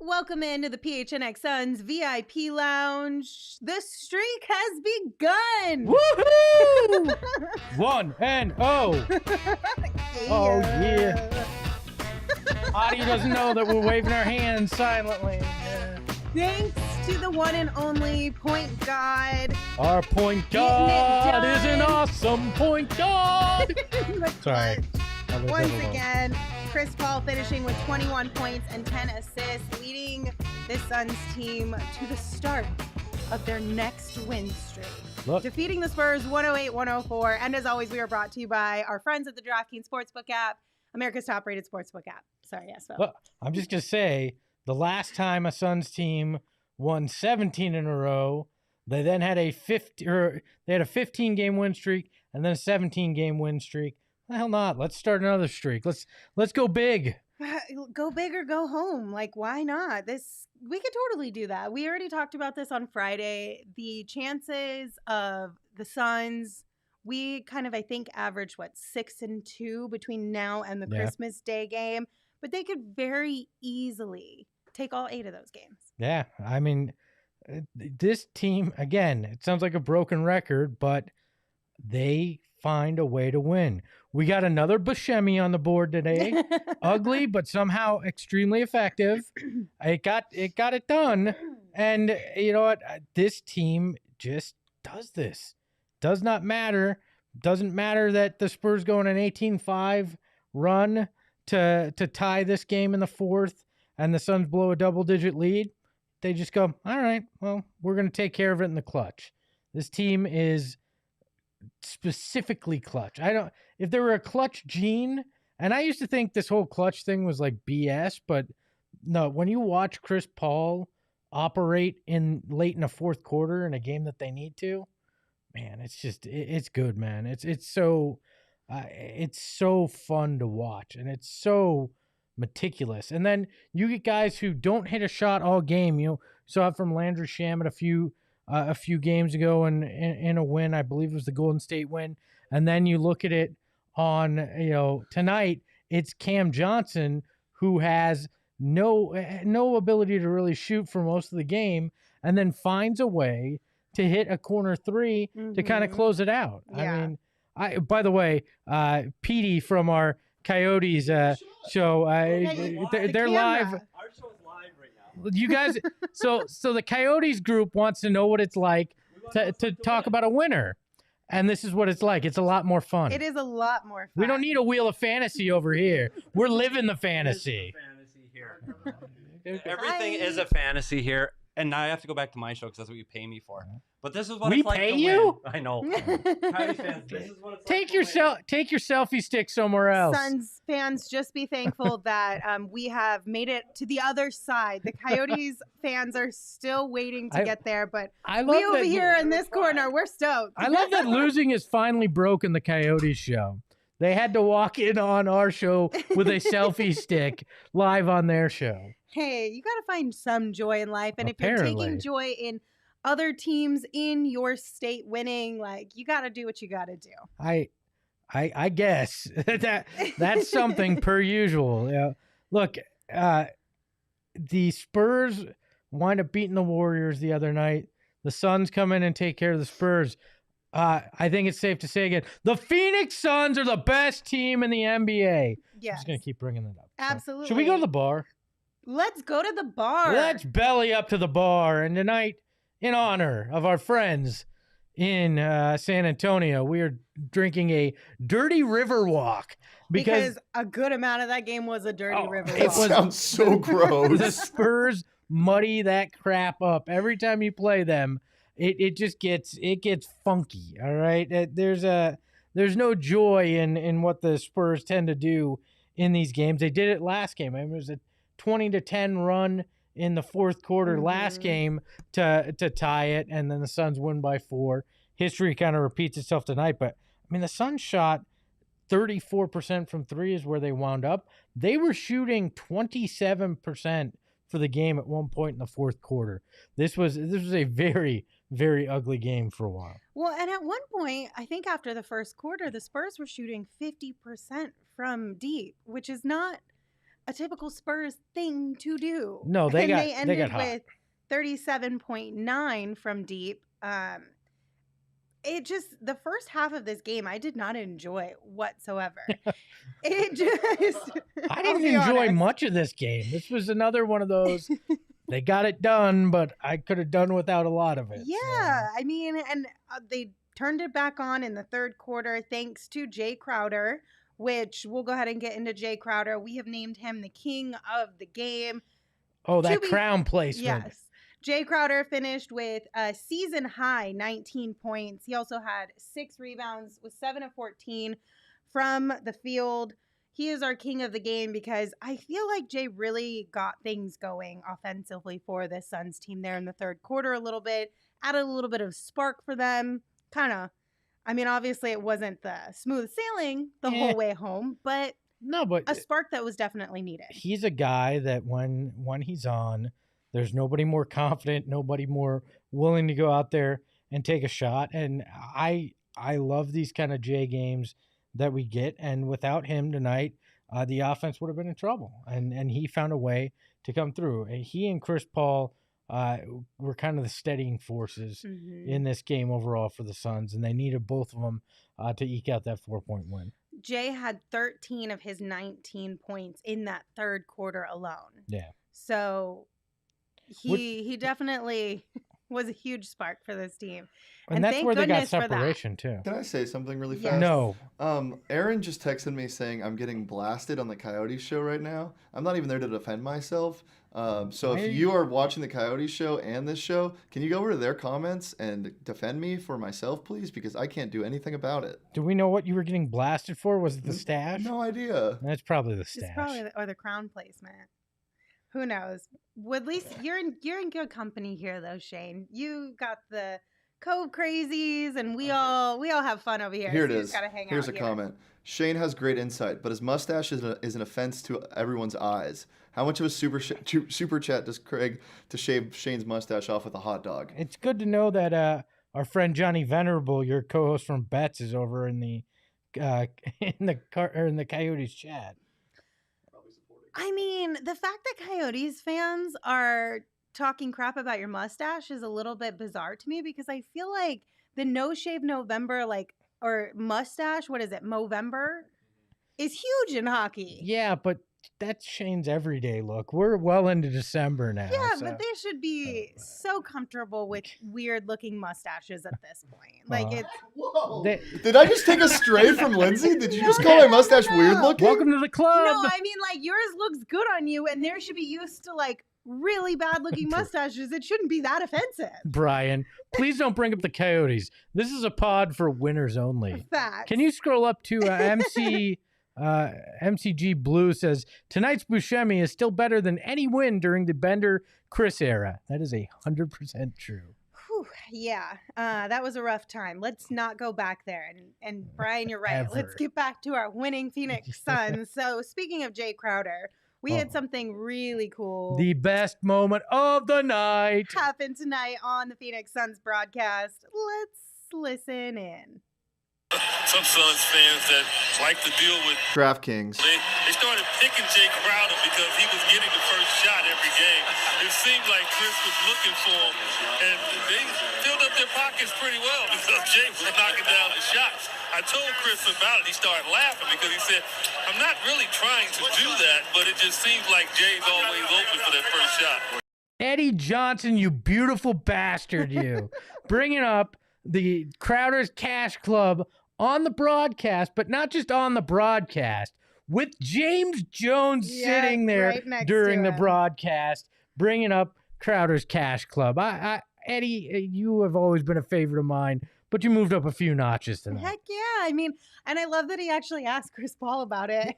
Welcome into the PHNX Suns VIP Lounge. The streak has begun. Woohoo! 1-0. Yeah. Oh, yeah. Audio doesn't know that we're waving our hands silently. Yeah. Thanks to the one and only point god. Our point guard is an awesome point guard. Sorry. Once again, Chris Paul finishing with 21 points and 10 assists, leading the Suns team to the start of their next win streak. Defeating the Spurs 108-104. And as always, we are brought to you by our friends at the DraftKings Sportsbook app, America's top-rated sportsbook app. Sorry, Espo. Look, I'm just going to say, the last time a Suns team won 17 in a row, they then had a 15-game win streak and then a 17-game win streak. The hell not? Let's start another streak. Let's go big. Go big or go home. Like, why not? We could totally do that. We already talked about this on Friday. The chances of the Suns, we kind of, I think, averaged 6-2 between now and the Christmas Day game, but they could very easily take all 8 of those games. Yeah, I mean, this team, again, it sounds like a broken record, but they find a way to win. We got another Buscemi on the board today. Ugly, but somehow extremely effective. It got it done. And you know what? This team just does this. Does not matter. Doesn't matter that the Spurs go on an 18-5 run to tie this game in the fourth and the Suns blow a double-digit lead. They just go, all right, well, we're going to take care of it in the clutch. This team is specifically clutch. If there were a clutch gene, and I used to think this whole clutch thing was like BS, but no, when you watch Chris Paul operate late in the fourth quarter in a game that they need to, man, it's good, man. It's so fun to watch, and it's so meticulous. And then you get guys who don't hit a shot all game. You saw it from Landry Shamet a few games ago in a win. I believe it was the Golden State win. And then you look at it on, tonight, it's Cam Johnson who has no ability to really shoot for most of the game and then finds a way to hit a corner three to kind of close it out. Yeah. I mean, by the way, Petey from our Coyotes show, they're live. Our show's live right now. You guys, so the Coyotes group wants to know what it's like to talk about a winner. And this is what it's like. It's a lot more fun. It is a lot more fun. We don't need a wheel of fantasy over here. We're living the fantasy. Fantasy here. Everything is a fantasy here. And now I have to go back to my show because that's what you pay me for. But this is what we it's like pay to you? Win. I know. Coyotes fans, this is what it's take like your to win. take your selfie stick somewhere else. Suns fans, just be thankful that we have made it to the other side. The Coyotes fans are still waiting to get there, but we over here in this corner, we're stoked. I love that losing has finally broken the Coyotes show. They had to walk in on our show with a selfie stick live on their show. Hey, you got to find some joy in life. And if you're taking joy in other teams in your state winning, like, you got to do what you got to do. I guess that's something per usual. Yeah. Look, the Spurs wind up beating the Warriors the other night. The Suns come in and take care of the Spurs. I think it's safe to say again, the Phoenix Suns are the best team in the NBA. Yeah, I'm just going to keep bringing that up. Absolutely. So, should we go to the bar? Let's go to the bar. Let's belly up to the bar. And tonight, in honor of our friends in San Antonio, we are drinking a dirty river walk. Because a good amount of that game was a dirty river walk. It sounds so gross. The Spurs muddy that crap up. Every time you play them, it just gets funky, all right? There's no joy in what the Spurs tend to do in these games. They did it last game. I mean, it was a 20-10 run in the fourth quarter last game to tie it, and then the Suns win by 4. History kind of repeats itself tonight, but I mean, the Suns shot 34% from 3 is where they wound up. They were shooting 27% for the game at one point in the fourth quarter. This was a very, very ugly game for a while. Well, and at one point, I think after the first quarter, the Spurs were shooting 50% from deep, which is not a typical Spurs thing to do. No, they ended got hot. with 37.9 from deep. It just, the first half of this game, I did not enjoy whatsoever. It just, I didn't enjoy much of this game. This was another one of those, they got it done, but I could have done without a lot of it. Yeah, I mean, and they turned it back on in the third quarter thanks to Jae Crowder, which we'll go ahead and get into Jae Crowder. We have named him the king of the game. Oh, that crown placement. Yes. Jae Crowder finished with a season high 19 points. He also had 6 rebounds with 7 of 14 from the field. He is our king of the game because I feel like Jae really got things going offensively for this Suns team there in the third quarter a little bit, added a little bit of spark for them. I mean, obviously it wasn't the smooth sailing the whole way home, but a spark that was definitely needed. He's a guy that when he's on, there's nobody more confident, nobody more willing to go out there and take a shot. And I love these kind of Jae games that we get. And without him tonight, the offense would have been in trouble. And he found a way to come through. And he and Chris Paul were kind of the steadying forces in this game overall for the Suns. And they needed both of them to eke out that 4-point win. Jae had 13 of his 19 points in that third quarter alone. Yeah. So he definitely was a huge spark for this team. And that's where they got separation too. Can I say something really fast? No. Aaron just texted me saying I'm getting blasted on the Coyotes show right now. I'm not even there to defend myself. So if you are watching the Coyotes show and this show, can you go over to their comments and defend me for myself, please? Because I can't do anything about it. Do we know what you were getting blasted for? Was it the stash? No idea. That's probably the stash. It's probably or the crown placement. Who knows? Well, at least you're in good company here, though, Shane. You got the Cove crazies, and we all have fun over here. Here it is. Here's a comment. Shane has great insight, but his mustache is an offense to everyone's eyes. How much of a super chat does Craig to shave Shane's mustache off with a hot dog? It's good to know that our friend Johnny Venerable, your co-host from Betts, is over in the Coyotes chat. I mean, the fact that Coyotes fans are talking crap about your mustache is a little bit bizarre to me because I feel like the No Shave November, or mustache, what is it, Movember, is huge in hockey. Yeah, but that's Shane's everyday look. We're well into December now. Yeah, but they should be so comfortable with weird-looking mustaches at this point. It's... Whoa. Did I just take a stray from Lindsay? Did you just call my mustache weird-looking? Welcome to the club. No, I mean, yours looks good on you, and there should be used to, really bad-looking mustaches. It shouldn't be that offensive. Brian, please don't bring up the Coyotes. This is a pod for winners only. Facts. Can you scroll up to MC... MCG Blue says tonight's Buscemi is still better than any win during the Bender-Chris era. That is 100% true. Whew, yeah, that was a rough time. Let's not go back there. And Brian, you're right. Let's get back to our winning Phoenix Suns. So speaking of Jae Crowder, we had something really cool. The best moment of the night happened tonight on the Phoenix Suns broadcast. Let's listen in. Some Suns fans that like to deal with DraftKings. They started picking Jae Crowder because he was getting the first shot every game. It seemed like Chris was looking for him, and they filled up their pockets pretty well because Jae was knocking down the shots. I told Chris about it. He started laughing because he said, I'm not really trying to do that, but it just seems like Jay's always open for that first shot. Eddie Johnson, you beautiful bastard, you. Bringing up the Crowder's Cash Club on the broadcast, but not just on the broadcast, with James Jones sitting there right next during to the him. broadcast, bringing up Crowder's Cash Club. Eddie, you have always been a favorite of mine, but you moved up a few notches tonight. Heck yeah. I mean, and I love that he actually asked Chris Paul about it.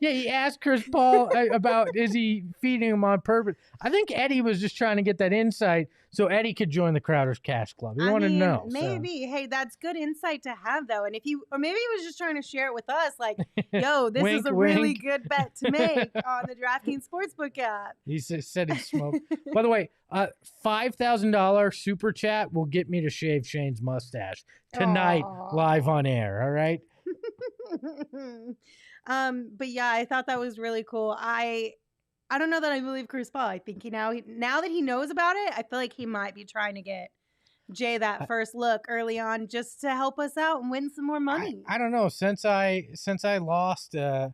Yeah, he asked Chris Paul about is he feeding him on purpose. I think Eddie was just trying to get that insight so Eddie could join the Crowder's Cash Club. He wanted to know. Maybe. Hey, that's good insight to have, though. And or maybe he was just trying to share it with us, like, yo, this Wink, is a really wink. good bet to make on the DraftKings Sportsbook app. He said he smoked. By the way, $5,000 super chat will get me to shave Shane's mustache tonight, Aw. live on air. All right. But yeah, I thought that was really cool. I don't know that I believe Chris Paul. I think now that he knows about it, I feel like he might be trying to get Jay that first look early on just to help us out and win some more money. I don't know. Since I lost a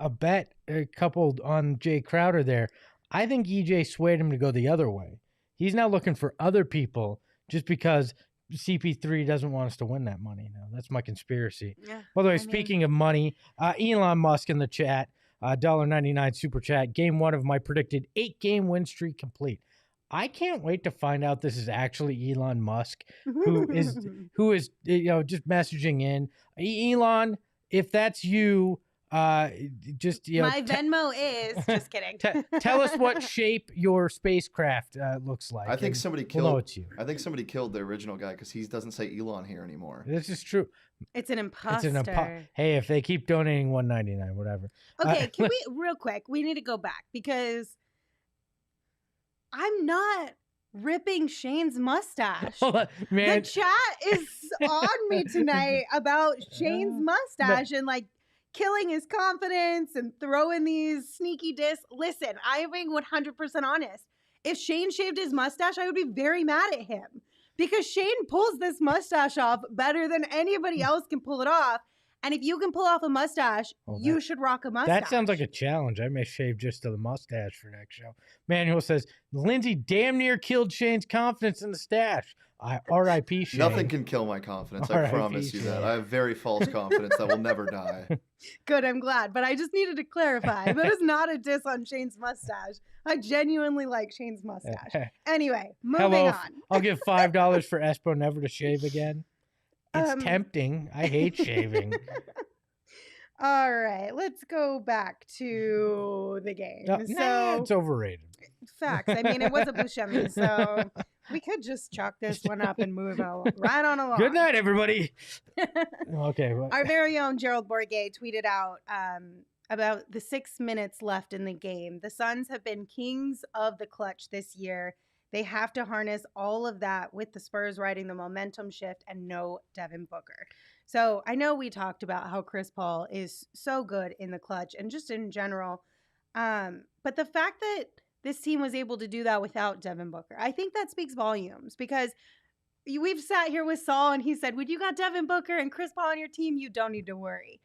bet coupled on Jae Crowder there, I think EJ swayed him to go the other way. He's now looking for other people just because CP3 doesn't want us to win that money now. That's my conspiracy. Yeah, By the way, I speaking of money, Elon Musk in the chat, $1.99 super chat. Game 1 of my predicted 8-game win streak complete. I can't wait to find out this is actually Elon Musk who is just messaging in. Elon, if that's you, just my Venmo is just kidding. tell us what shape your spacecraft looks like. I think and somebody we'll know killed. it's you. I think somebody killed the original guy because he doesn't say Elon here anymore. This is true. It's an imposter. Hey, if they keep donating $1.99, whatever. Okay, can we real quick? We need to go back because I'm not ripping Shane's mustache. Man, The chat is on me tonight about Shane's mustache and like killing his confidence and throwing these sneaky discs. Listen, I'm being 100% honest. If Shane shaved his mustache, I would be very mad at him because Shane pulls this mustache off better than anybody else can pull it off. And if you can pull off a mustache, you should rock a mustache. that sounds like a challenge. I may shave just to the mustache for next show. Manuel says, Lindsey damn near killed Shane's confidence in the stash. R.I.P. Shane. Nothing can kill my confidence. I R.I.P. promise you that. Shane. I have very false confidence that will never die. Good, I'm glad. But I just needed to clarify. That is not a diss on Shane's mustache. I genuinely like Shane's mustache. Anyway, moving on. I'll give $5 for Espo never to shave again. It's tempting. I hate shaving. All right, let's go back to the game. It's overrated. Facts. I mean, it was a Buscemi, so we could just chalk this one up and move right on along. Good night, everybody. Okay. Well, Our very own Gerald Bourget tweeted out about the 6 minutes left in the game. The Suns have been kings of the clutch this year. They have to harness all of that with the Spurs riding the momentum shift and no Devin Booker. So I know we talked about how Chris Paul is so good in the clutch and just in general. But the fact that this team was able to do that without Devin Booker, I think that speaks volumes because we've sat here with Saul and he said, when you got Devin Booker and Chris Paul on your team, you don't need to worry.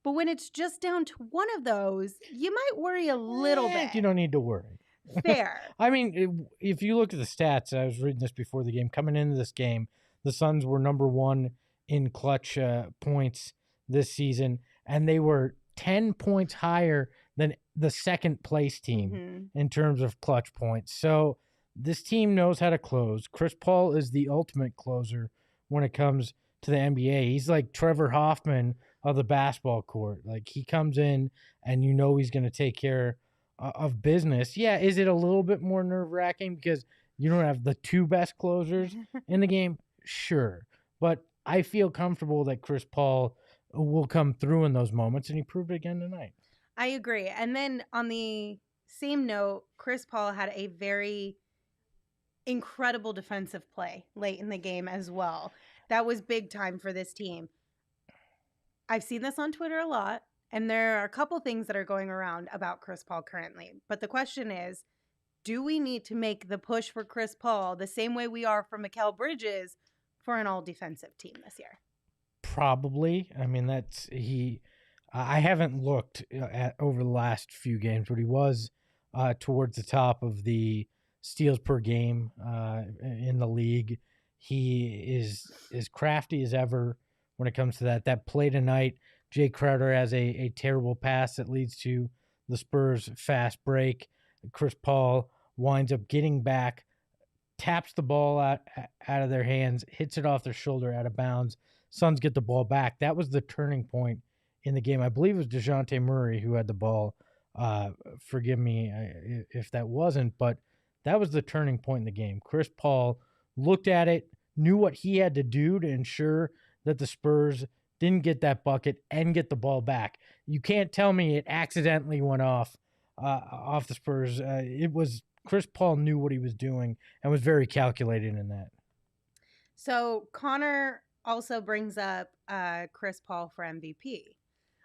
But when it's just down to one of those, you might worry a little bit. You don't need to worry. Fair. I mean, if you look at the stats, I was reading this before the game. Coming into this game, the Suns were number 1 in clutch points this season, and they were 10 points higher than the second place team in terms of clutch points. So this team knows how to close. Chris Paul is the ultimate closer when it comes to the NBA. He's like Trevor Hoffman of the basketball court. Like, he comes in and you know he's going to take care of business. Yeah, is it a little bit more nerve-wracking because you don't have the 2 best closers in the game? Sure. But I feel comfortable that Chris Paul will come through in those moments, and he proved it again tonight. I agree. And then on the same note, Chris Paul had a very incredible defensive play late in the game as well. That was big time for this team. I've seen this on Twitter a lot, and there are a couple things that are going around about Chris Paul currently. But the question is, do we need to make the push for Chris Paul the same way we are for Mikal Bridges for an all-defensive team this year? Probably. I mean, I haven't looked at over the last few games, but he was towards the top of the steals per game in the league. He is as crafty as ever when it comes to that. That play tonight, Jae Crowder has a terrible pass that leads to the Spurs fast break. Chris Paul winds up getting back, taps the ball out of their hands, hits it off their shoulder out of bounds. Suns get the ball back. That was the turning point in the game. I believe it was DeJounte Murray who had the ball. Forgive me if that wasn't, but that was the turning point in the game. Chris Paul looked at it, knew what he had to do to ensure that the Spurs didn't get that bucket and get the ball back. You can't tell me it accidentally went off the Spurs. It was Chris Paul knew what he was doing and was very calculated in that. So Connor also brings up Chris Paul for MVP,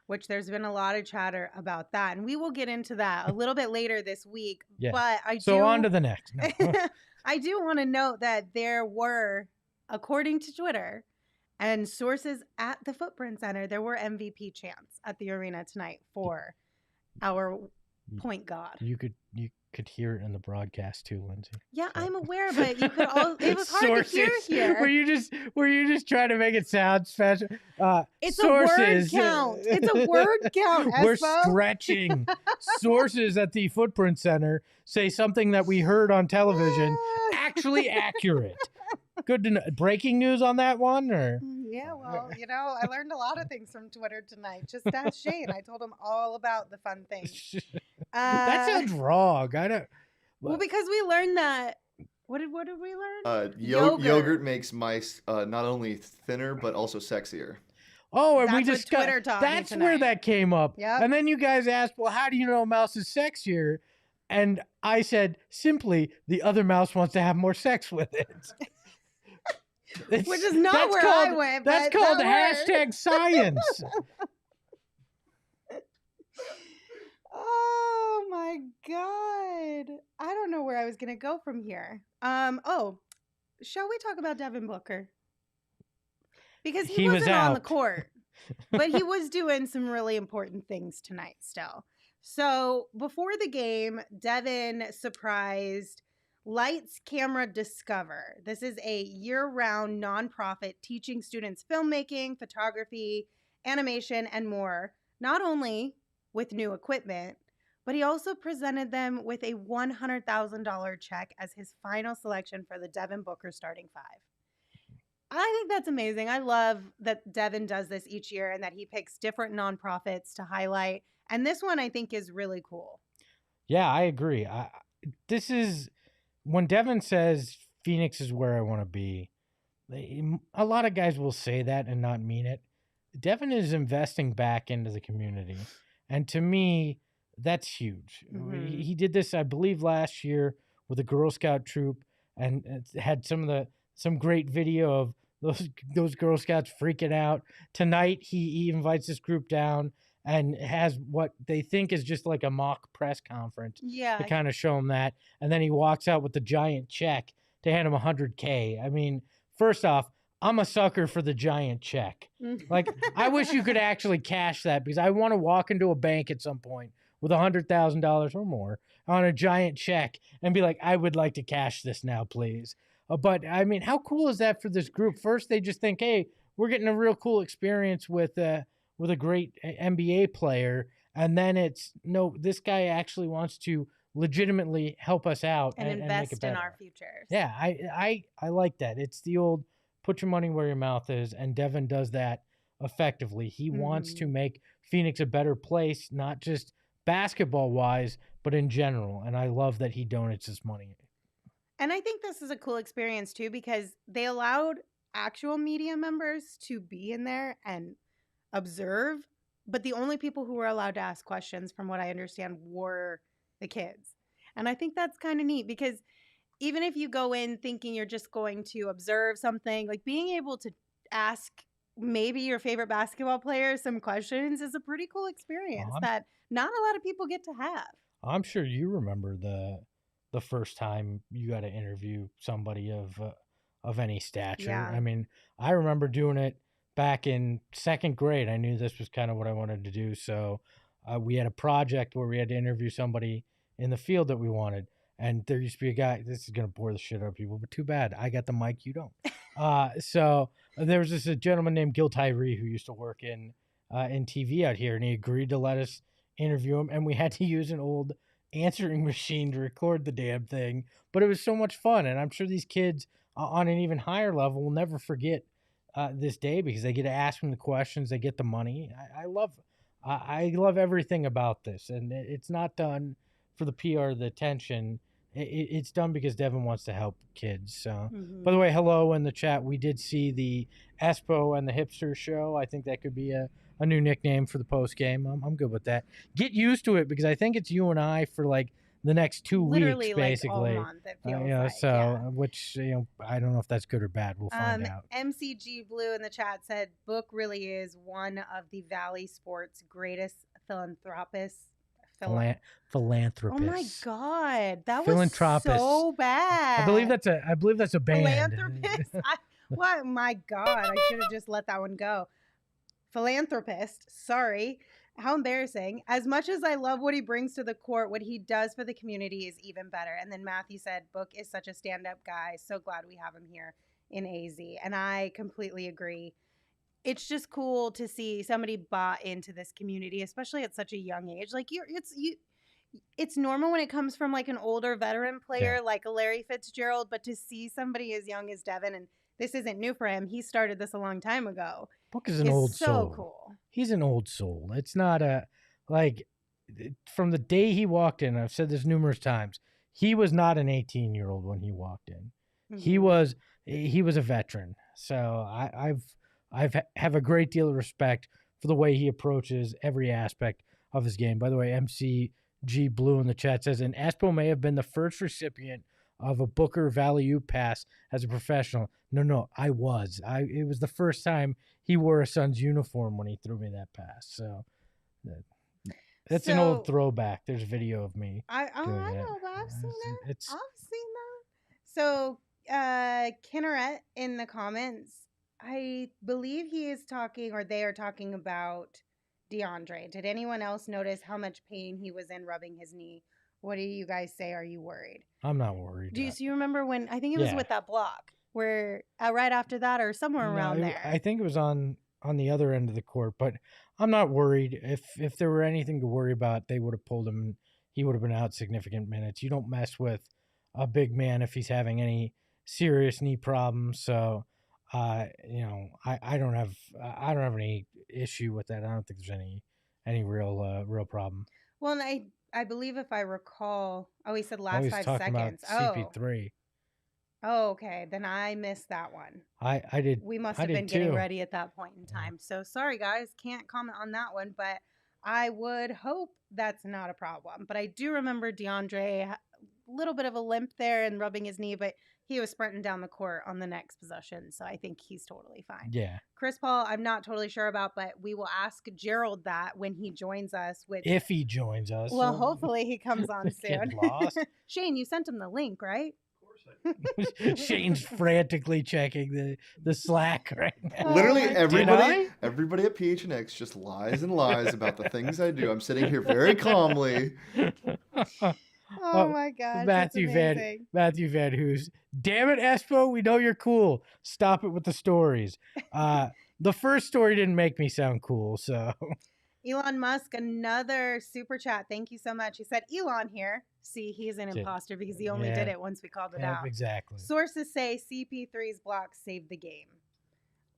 which there's been a lot of chatter about that. And we will get into that a little bit later this week. Yeah. But on to the next. No. I do want to note that there were, according to Twitter and sources at the Footprint Center, there were MVP chants at the arena tonight for our point guard. You could hear it in the broadcast too, Lindsay. Yeah, so. I'm aware, but you could all. It was hard sources. To hear here. Were you just trying to make it sound special? It's sources. A word count. It's a word count. Espo. We're stretching. Sources at the Footprint Center say something that we heard on television actually accurate. Good to know. Breaking news on that one, or? Yeah, well, I learned a lot of things from Twitter tonight. Just ask Shane. I told him all about the fun things. That sounds wrong. I don't. Well, because we learned that. What did we learn? Yogurt makes mice not only thinner but also sexier. Oh, and that's we discussed. That's where that came up. Yep. And then you guys asked, "Well, how do you know a mouse is sexier?" And I said, simply, the other mouse wants to have more sex with it. Which is not where I went. That's called hashtag science. Oh my God. I don't know where I was going to go from here. Shall we talk about Devin Booker? Because he wasn't on the court, but he was doing some really important things tonight still. So before the game, Devin surprised Lights, Camera, Discover. This is a year-round nonprofit teaching students filmmaking, photography, animation, and more, not only with new equipment, but he also presented them with a $100,000 check as his final selection for the Devin Booker starting five. I think that's amazing. I love that Devin does this each year and that he picks different nonprofits to highlight. And this one I think is really cool. Yeah, I agree. This is when Devin says Phoenix is where I want to be. A lot of guys will say that and not mean it. Devin is investing back into the community. And to me, that's huge. Mm-hmm. He did this, I believe, last year with a Girl Scout troop and had some great video of those Girl Scouts freaking out. Tonight, he invites this group down and has what they think is just like a mock press conference to kind of show them that. And then he walks out with the giant check to hand him $100K. I mean, first off, I'm a sucker for the giant check. Like, I wish you could actually cash that because I want to walk into a bank at some point with $100,000 or more on a giant check and be like, I would like to cash this now, please. But I mean, how cool is that for this group? First, they just think, hey, we're getting a real cool experience with a great NBA player. And then it's, no, this guy actually wants to legitimately help us out and invest in our futures. Yeah, I like that. It's the old put your money where your mouth is, and Devin does that effectively. He wants to make Phoenix a better place, not just basketball-wise, but in general. And I love that he donates his money. And I think this is a cool experience, too, because they allowed actual media members to be in there and observe, but the only people who were allowed to ask questions, from what I understand, were the kids. And I think that's kind of neat because even if you go in thinking you're just going to observe something, like being able to ask maybe your favorite basketball player some questions is a pretty cool experience that not a lot of people get to have. I'm sure you remember the first time you got to interview somebody of any stature. Yeah. I mean, I remember doing it back in second grade. I knew this was kind of what I wanted to do. So we had a project where we had to interview somebody in the field that we wanted. And there used to be a guy, this is going to bore the shit out of people, but too bad. I got the mic, you don't. So there was a gentleman named Gil Tyree who used to work in TV out here, and he agreed to let us interview him. And we had to use an old answering machine to record the damn thing. But it was so much fun. And I'm sure these kids on an even higher level will never forget this day because they get to ask him the questions, they get the money. I love everything about this. And it's not done for the PR, the attention. It's done because Devin wants to help kids. So, by the way, hello in the chat. We did see the Espo and the Hipster show. I think that could be a new nickname for the post game. I'm good with that. Get used to it because I think it's you and I for like the next 2 Literally, weeks, basically. like all month, it feels like, which I don't know if that's good or bad. We'll find out. MCG Blue in the chat said Book really is one of the Valley sports greatest philanthropists. Philanthropist. Oh my god, that was so bad. I believe that's a band. Philanthropist. What? My god, I should have just let that one go. Philanthropist. Sorry. How embarrassing. As much as I love what he brings to the court, what he does for the community is even better. And then Matthew said, Book is such a stand-up guy. So glad we have him here in AZ. And I completely agree. It's just cool to see somebody bought into this community, especially at such a young age. Like it's normal when it comes from like an older veteran player like a Larry Fitzgerald, but to see somebody as young as Devin, and this isn't new for him. He started this a long time ago. Book is an old soul. So cool. He's an old soul. It's not from the day he walked in, I've said this numerous times, he was not an 18-year-old when he walked in. Mm-hmm. He was a veteran. So I have a great deal of respect for the way he approaches every aspect of his game. By the way, MCG Blue in the chat says, and Espo may have been the first recipient of a Booker value pass as a professional. No, I was. It was the first time he wore a Suns uniform when he threw me that pass. So that's an old throwback. There's video of me. I know, but I've seen that. I've seen that. So Kinneret in the comments, I believe he is talking, or they are talking about DeAndre. Did anyone else notice how much pain he was in rubbing his knee? What do you guys say? Are you worried? I'm not worried. Do you remember when, I think it was with that block, where right after that or somewhere around there? I think it was on the other end of the court, but I'm not worried. If there were anything to worry about, they would have pulled him. He would have been out significant minutes. You don't mess with a big man if he's having any serious knee problems. So, I don't have any issue with that. I don't think there's any real problem. Well, and I believe if I recall, he said last 5 seconds. CP3. Oh, okay. Then I missed that one. I did. We must have been getting ready at that point in time. So sorry, guys. Can't comment on that one, but I would hope that's not a problem. But I do remember DeAndre, a little bit of a limp there and rubbing his knee, but he was sprinting down the court on the next possession. So I think he's totally fine. Yeah. Chris Paul, I'm not totally sure about, but we will ask Gerald that when he joins us. If he joins us. Well, hopefully he comes on soon. Shane, you sent him the link, right? Shane's frantically checking the Slack right now. Literally everybody at PHNX just lies and lies about the things I do. I'm sitting here very calmly. Oh my God. Matthew Van Hoos. Damn it, Espo, we know you're cool. Stop it with the stories. The first story didn't make me sound cool, so. Elon Musk, another super chat. Thank you so much. He said, Elon here. See, he's an imposter because he only did it once we called it out. Exactly. Sources say CP3's block saved the game.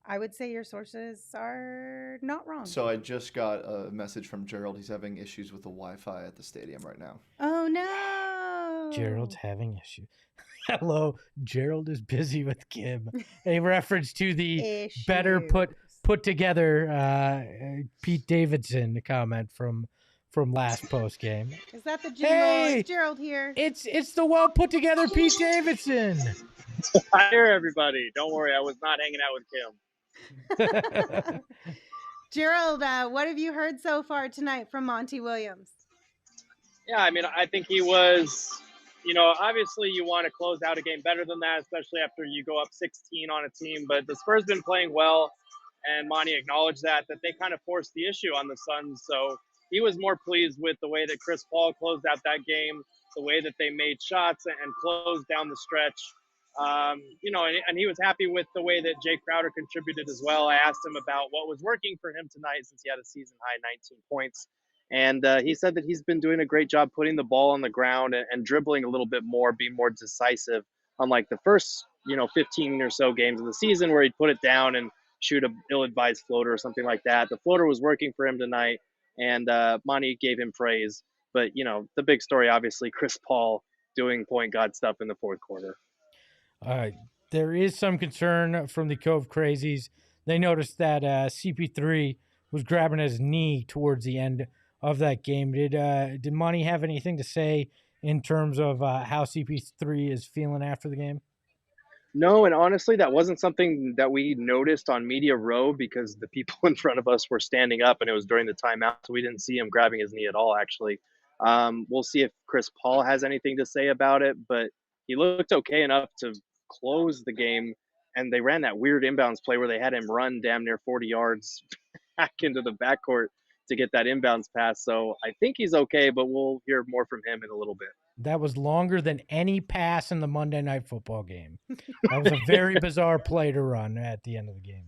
I would say your sources are not wrong. So I just got a message from Gerald. He's having issues with the Wi-Fi at the stadium right now. Oh, no. Gerald's having issues. Hello, Gerald is busy with Kim. A reference to the better put together Pete Davidson comment from last post game. Is that the jingle? Hey, Gerald here. It's the well put together Pete Davidson. I hear everybody. Don't worry, I was not hanging out with Kim. Gerald, what have you heard so far tonight from Monty Williams? Yeah, I mean, I think he was, obviously you want to close out a game better than that, especially after you go up 16 on a team. But the Spurs been playing well. and Monty acknowledged that they kind of forced the issue on the Suns. So he was more pleased with the way that Chris Paul closed out that game, the way that they made shots and closed down the stretch. And he was happy with the way that Jae Crowder contributed as well. I asked him about what was working for him tonight since he had a season high 19 points. And he said that he's been doing a great job putting the ball on the ground and dribbling a little bit more, being more decisive, unlike the first, 15 or so games of the season where he'd put it down and shoot a ill-advised floater or something like that. The floater was working for him tonight, and Monty gave him praise. But, the big story, obviously, Chris Paul doing point guard stuff in the fourth quarter. There is some concern from the Cove Crazies. They noticed that CP3 was grabbing his knee towards the end of that game. Did Monty have anything to say in terms of how CP3 is feeling after the game? No, and honestly, that wasn't something that we noticed on Media Row because the people in front of us were standing up and it was during the timeout, so we didn't see him grabbing his knee at all, actually. We'll see if Chris Paul has anything to say about it, but he looked okay enough to close the game, and they ran that weird inbounds play where they had him run damn near 40 yards back into the backcourt to get that inbounds pass. So I think he's okay, but we'll hear more from him in a little bit. That was longer than any pass in the Monday Night Football game. That was a very bizarre play to run at the end of the game.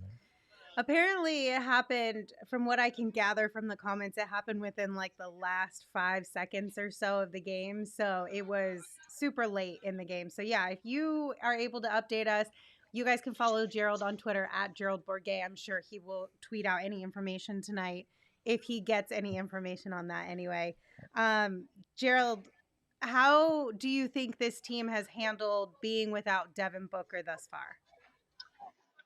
Apparently it happened, from what I can gather from the comments, it happened within like the last 5 seconds or so of the game. So it was super late in the game. So yeah, if you are able to update us, you guys can follow Gerald on Twitter at Gerald Bourget. I'm sure he will tweet out any information tonight if he gets any information on that anyway. Gerald, how do you think this team has handled being without Devin Booker thus far?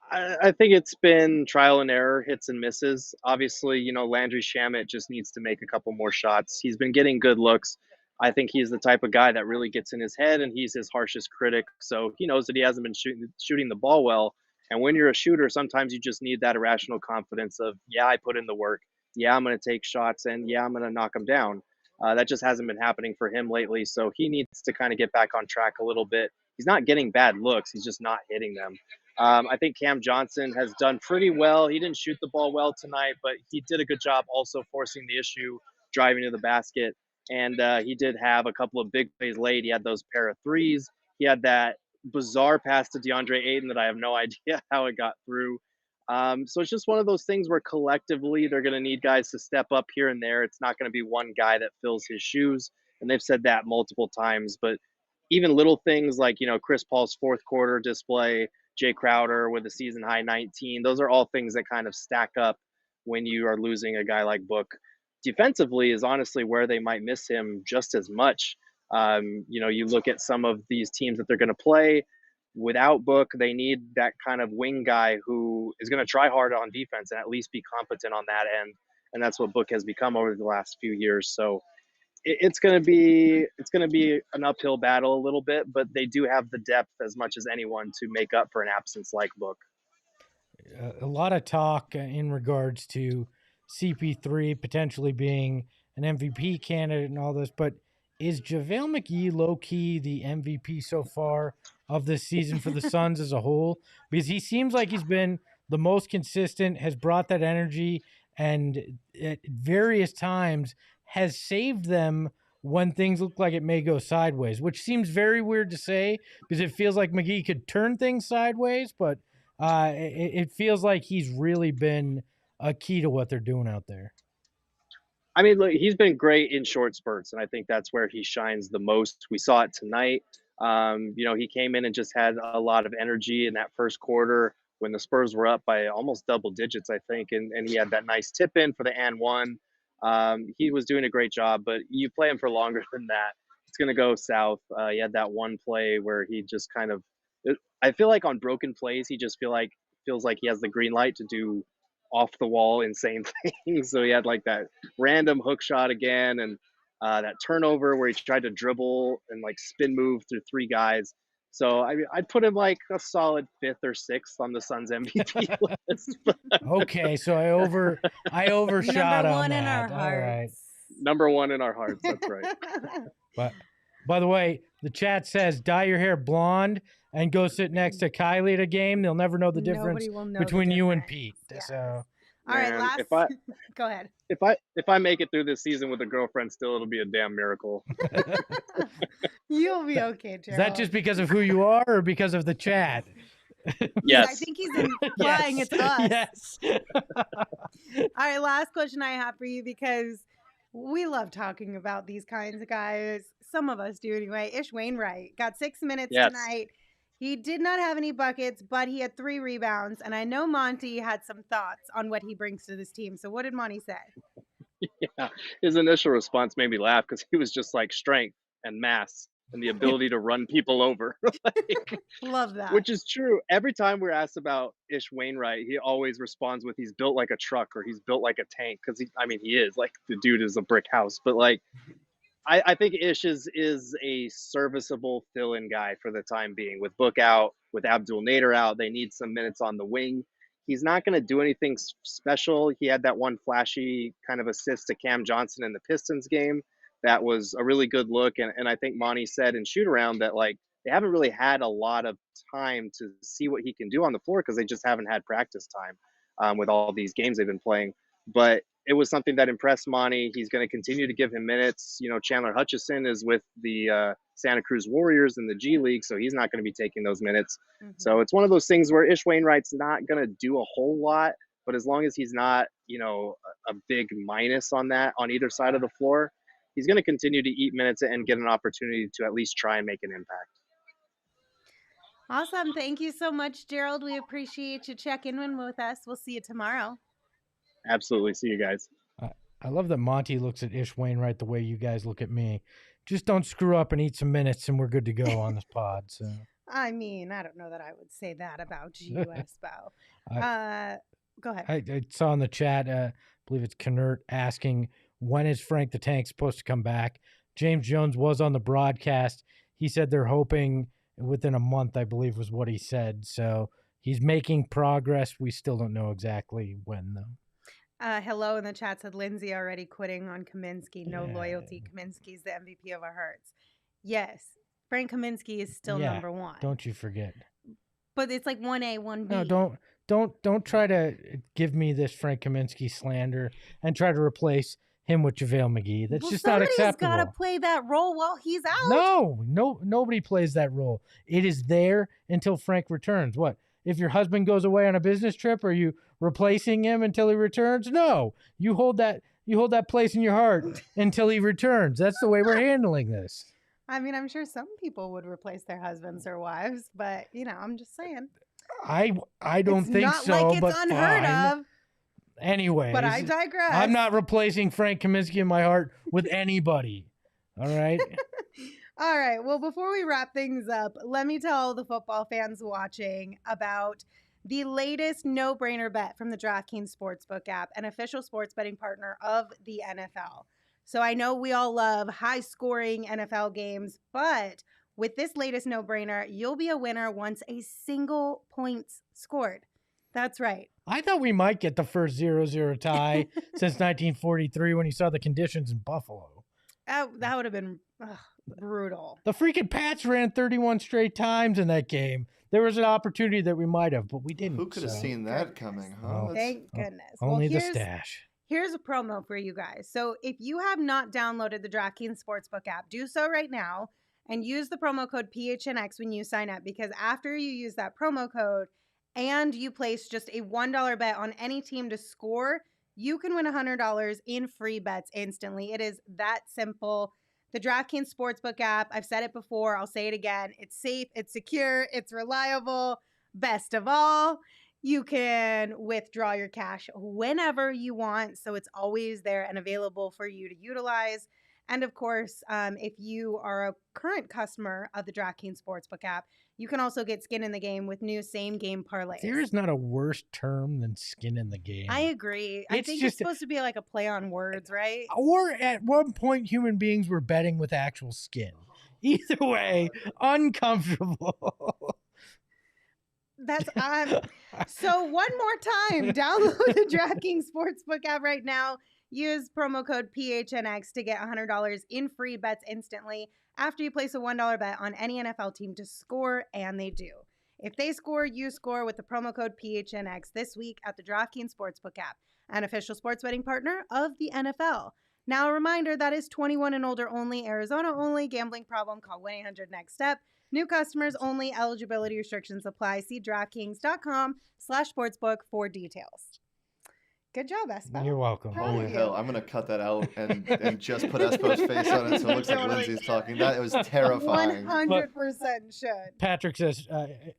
I think it's been trial and error, hits and misses. Obviously, Landry Shamet just needs to make a couple more shots. He's been getting good looks. I think he's the type of guy that really gets in his head, and he's his harshest critic. So he knows that he hasn't been shooting the ball well. And when you're a shooter, sometimes you just need that irrational confidence of, yeah, I put in the work. Yeah, I'm going to take shots, and yeah, I'm going to knock them down. That just hasn't been happening for him lately. So he needs to kind of get back on track a little bit. He's not getting bad looks. He's just not hitting them. I think Cam Johnson has done pretty well. He didn't shoot the ball well tonight, but he did a good job also forcing the issue, driving to the basket. And he did have a couple of big plays late. He had those pair of threes. He had that bizarre pass to DeAndre Ayton that I have no idea how it got through. So it's just one of those things where collectively they're going to need guys to step up here and there. It's not going to be one guy that fills his shoes. And they've said that multiple times. But even little things like, Chris Paul's fourth quarter display, Jae Crowder with a season high 19, those are all things that kind of stack up when you are losing a guy like Book. Defensively is honestly where they might miss him just as much. You look at some of these teams that they're going to play without Book, they need that kind of wing guy who is going to try hard on defense and at least be competent on that end. And that's what Book has become over the last few years. So it's going to be an uphill battle a little bit, but they do have the depth as much as anyone to make up for an absence like Book. A lot of talk in regards to CP3 potentially being an MVP candidate and all this, but is JaVale McGee low-key the MVP so far of this season for the Suns as a whole? Because he seems like he's been the most consistent, has brought that energy, and at various times has saved them when things look like it may go sideways, which seems very weird to say because it feels like McGee could turn things sideways, but it feels like he's really been a key to what they're doing out there. I mean, look, he's been great in short spurts, and I think that's where he shines the most. We saw it tonight. He came in and just had a lot of energy in that first quarter when the Spurs were up by almost double digits, I think, and he had that nice tip in for the and one. He was doing a great job, but you play him for longer than that, it's going to go south. He had that one play where he just kind of, I feel like on broken plays, he just feels like he has the green light to do off the wall insane things. So he had like that random hook shot again, and that turnover where he tried to dribble and like spin move through three guys. So I'd put him like a solid 5th or 6th on the Suns MVP list. Okay, so I overshot Number on one that. in our All hearts. right. Number 1 in our hearts. That's right. But By the way, the chat says dye your hair blonde and go sit next to Kylie at a game. They'll never know the difference Nobody will know between the you and difference. Pete. Yes. So, All right, Man, last. if I Go ahead. if I make it through this season with a girlfriend, still it'll be a damn miracle. You'll be okay, Gerald. is that just because of who you are or because of the chat? Yes. I think he's implying it's us. Yes. All right, last question I have for you, because we love talking about these kinds of guys. Some of us do anyway. Ish Wainwright got 6 minutes Yes. tonight. He did not have any buckets, but he had 3 rebounds. And I know Monty had some thoughts on what he brings to this team. So what did Monty say? Yeah, his initial response made me laugh because he was just like strength and mass and the ability to run people over. Like, Love that. which is true. Every time we're asked about Ish Wainwright, he always responds with he's built like a truck or he's built like a tank, because he is, like, the dude is a brick house. But like, I think Ish is a serviceable fill-in guy for the time being. With Book out, with Abdul Nader out, they need some minutes on the wing. He's not going to do anything special. He had that one flashy kind of assist to Cam Johnson in the Pistons game. That was a really good look. And I think Monty said in shoot around that, like, they haven't really had a lot of time to see what he can do on the floor because they just haven't had practice time with all these games they've been playing. But it was something that impressed Monty. He's going to continue to give him minutes. You know, Chandler Hutchison is with the Santa Cruz Warriors in the G League, so he's not going to be taking those minutes. Mhm. So it's one of those things where Ish Wainwright's not going to do a whole lot, but as long as he's not, you know, a big minus on that on either side of the floor, he's going to continue to eat minutes and get an opportunity to at least try and make an impact. Awesome. Thank you so much, Gerald. We appreciate you checking in with us. We'll see you tomorrow. Absolutely. See you guys. I love that Monty looks at Ish Wainwright the way you guys look at me. Just don't screw up and eat some minutes and we're good to go on this pod. So I mean, I don't know that I would say that about you, Espo. Go ahead. I saw in the chat, I believe it's Knert asking, when is Frank the Tank supposed to come back? James Jones was on the broadcast. He said they're hoping within a month, I believe was what he said. So he's making progress. We still don't know exactly when, though. Hello in the chat said Lindsey already quitting on Kaminsky. No Yeah. loyalty. Kaminsky's the MVP of our hearts. Yes, Frank Kaminsky is still number one. Don't you forget. But it's like 1A, 1B. No, don't try to give me this Frank Kaminsky slander and try to replace him with JaVale McGee. That's just not acceptable. Somebody's got to play that role while he's out. No, nobody plays that role. It is there until Frank returns. What? If your husband goes away on a business trip, are you replacing him until he returns? No, you hold that place in your heart until he returns. That's the way we're handling this. I mean, I'm sure some people would replace their husbands or wives, but you know, I'm just saying. I don't think not so, like it's but unheard fine. of. Anyways, But I digress. I'm not replacing Frank Kaminsky in my heart with anybody. All right. All right. Well, before we wrap things up, let me tell the football fans watching about the latest no-brainer bet from the DraftKings Sportsbook app, an official sports betting partner of the NFL. So I know we all love high-scoring NFL games, but with this latest no-brainer, you'll be a winner once a single point's scored. That's right. I thought we might get the first 0-0 tie since 1943 when you saw the conditions in Buffalo. That would have been brutal. The freaking Pats ran 31 straight times in that game. There was an opportunity that we might have, but we didn't. Who could have seen that coming, huh? Oh, Thank goodness. Only the stash. Here's a promo for you guys. So if you have not downloaded the DraftKings Sportsbook app, do so right now and use the promo code PHNX when you sign up, because after you use that promo code and you place just a $1 bet on any team to score, you can win $100 in free bets instantly. It is that simple. The DraftKings Sportsbook app, I've said it before, I'll say it again. It's safe, it's secure, it's reliable. Best of all, you can withdraw your cash whenever you want, so it's always there and available for you to utilize. And of course, if you are a current customer of the DraftKings Sportsbook app, you can also get skin in the game with new same-game parlays. There is not a worse term than skin in the game. I agree. I think it's supposed to be like a play on words, right? Or at one point, human beings were betting with actual skin. Either way, uncomfortable. That's so one more time, download the DraftKings Sportsbook app right now. Use promo code PHNX to get $100 in free bets instantly. after you place a $1 bet on any NFL team to score, and they do. If they score, you score with the promo code PHNX this week at the DraftKings Sportsbook app, an official sports betting partner of the NFL. Now, a reminder that is 21 and older only, Arizona only, gambling problem, call 1-800-NEXT-STEP. New customers only, eligibility restrictions apply. See DraftKings.com/sportsbook for details. Good job, Espo. You're welcome. Holy hell, I'm going to cut that out and just put Espo's face on it so it looks like Totally Lindsay's talking. That was terrifying. 100% should. Patrick says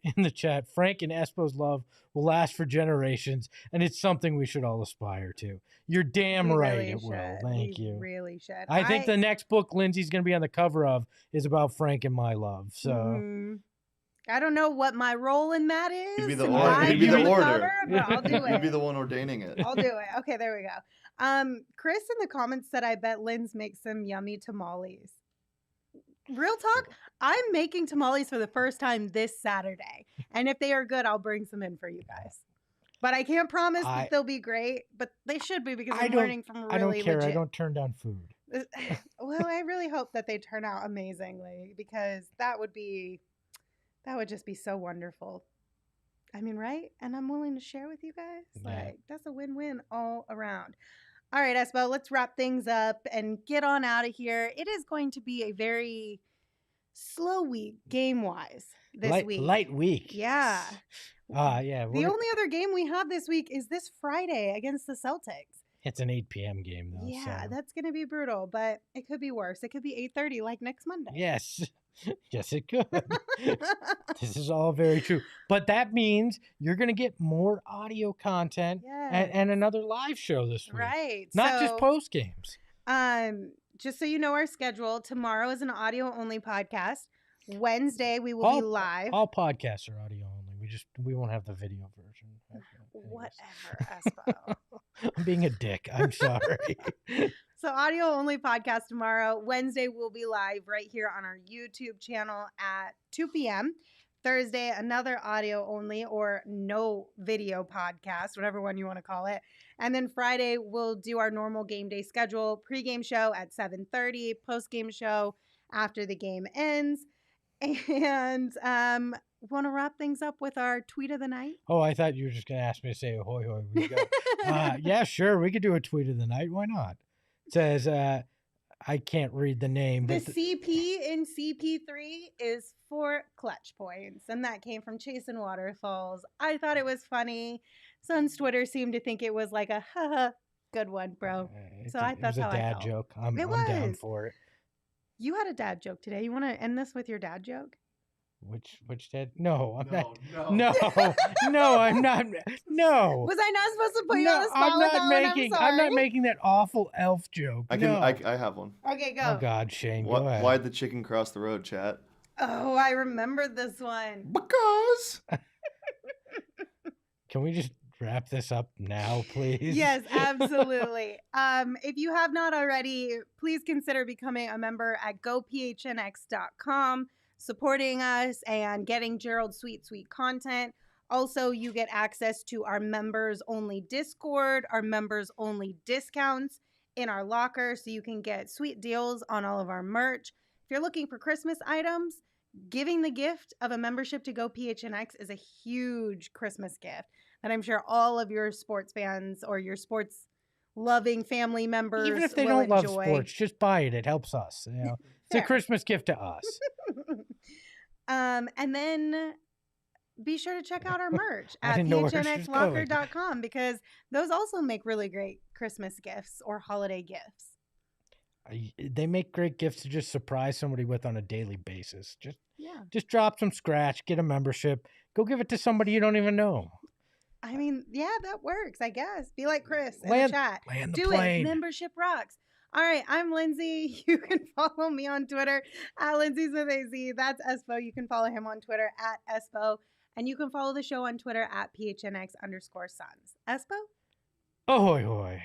in the chat, Frank and Espo's love will last for generations, and it's something we should all aspire to. You're damn right really it will. should. Thank We you. really should. I think the next book Lindsay's going to be on the cover of is about Frank and my love. So I don't know what my role in that is. You'd be the and order. why You'd be it's the on order. cover, but I'll do it. You'd be the one ordaining it. I'll do it. Okay, there we go. Chris in the comments said, I bet Linz makes some yummy tamales. Real talk, I'm making tamales for the first time this Saturday. And if they are good, I'll bring some in for you guys. But I can't promise that they'll be great, but they should be because I'm learning from really I don't care. legit. I don't turn down food. Well, I really hope that they turn out amazingly because that would just be so wonderful. I mean, right? And I'm willing to share with you guys. Yeah. Like, that's a win-win all around. All right, Espo, let's wrap things up and get on out of here. It is going to be a very slow week game-wise this week. Light week. Yeah. Yeah. The only other game we have this week is this Friday against the Celtics. It's an 8 p.m. game, though. Yeah, so. that's going to be brutal, but it could be worse. It could be 8:30 like next Monday. Yes. Yes, it could. This is all very true. But that means you're going to get more audio content and another live show this week. Right. Not just post games. Just so you know our schedule, tomorrow is an audio-only podcast. Wednesday, we will be live. All podcasts are audio only. We won't have the video version. Whatever, Espo. I'm being a dick. I'm sorry. So audio-only podcast tomorrow. Wednesday, we'll be live right here on our YouTube channel at 2 p.m. Thursday, another audio-only or no video podcast, whatever one you want to call it. And then Friday, we'll do our normal game day schedule. Pre-game show at 7:30, post-game show after the game ends. And want to wrap things up with our tweet of the night? Oh, I thought you were just going to ask me to say, ahoy, hoy, we go. Yeah, sure. We could do a tweet of the night. Why not? It says, I can't read the name. The but CP in CP3 is for clutch points, and that came from Chasin' Waterfalls. I thought it was funny. Son's Twitter seemed to think it was like a haha, good one, bro. So I thought it was a dad joke. I'm down for it. You had a dad joke today. You want to end this with your dad joke? Which dad? No, I'm not. No. No, I'm not. No. Was I not supposed to put you on the spot I'm with not that making. one? I'm not making that awful elf joke. I have one. Okay, go. Oh God, Shane, go ahead. Why'd the chicken cross the road, chat? Oh, I remember this one. Because. Can we just wrap this up now, please? Yes, absolutely. If you have not already, please consider becoming a member at gophnx.com, supporting us and getting Gerald's sweet content. Also, you get access to our members only Discord, our members only discounts in our locker, so you can get sweet deals on all of our merch. If you're looking for Christmas items, giving the gift of a membership to Go PHNX is a huge Christmas gift that I'm sure all of your sports fans or your sports loving family members Even if they will don't love enjoy. sports, just buy it. It helps us. You know, it's a Christmas gift to us. And then be sure to check out our merch I at didn't know where she was going. phnxlocker.com because those also make really great Christmas gifts or holiday gifts. They make great gifts to just surprise somebody with on a daily basis. Yeah. Just drop some scratch, get a membership, go give it to somebody you don't even know. I mean, yeah, that works, I guess. Be like Chris in the Land chat. the Do plane. it. Membership rocks. All right, I'm Lindsay. You can follow me on Twitter at Lindsay with AZ. That's Espo. You can follow him on Twitter at Espo. And you can follow the show on Twitter at PHNX_Suns. Espo? Ahoy, hoy.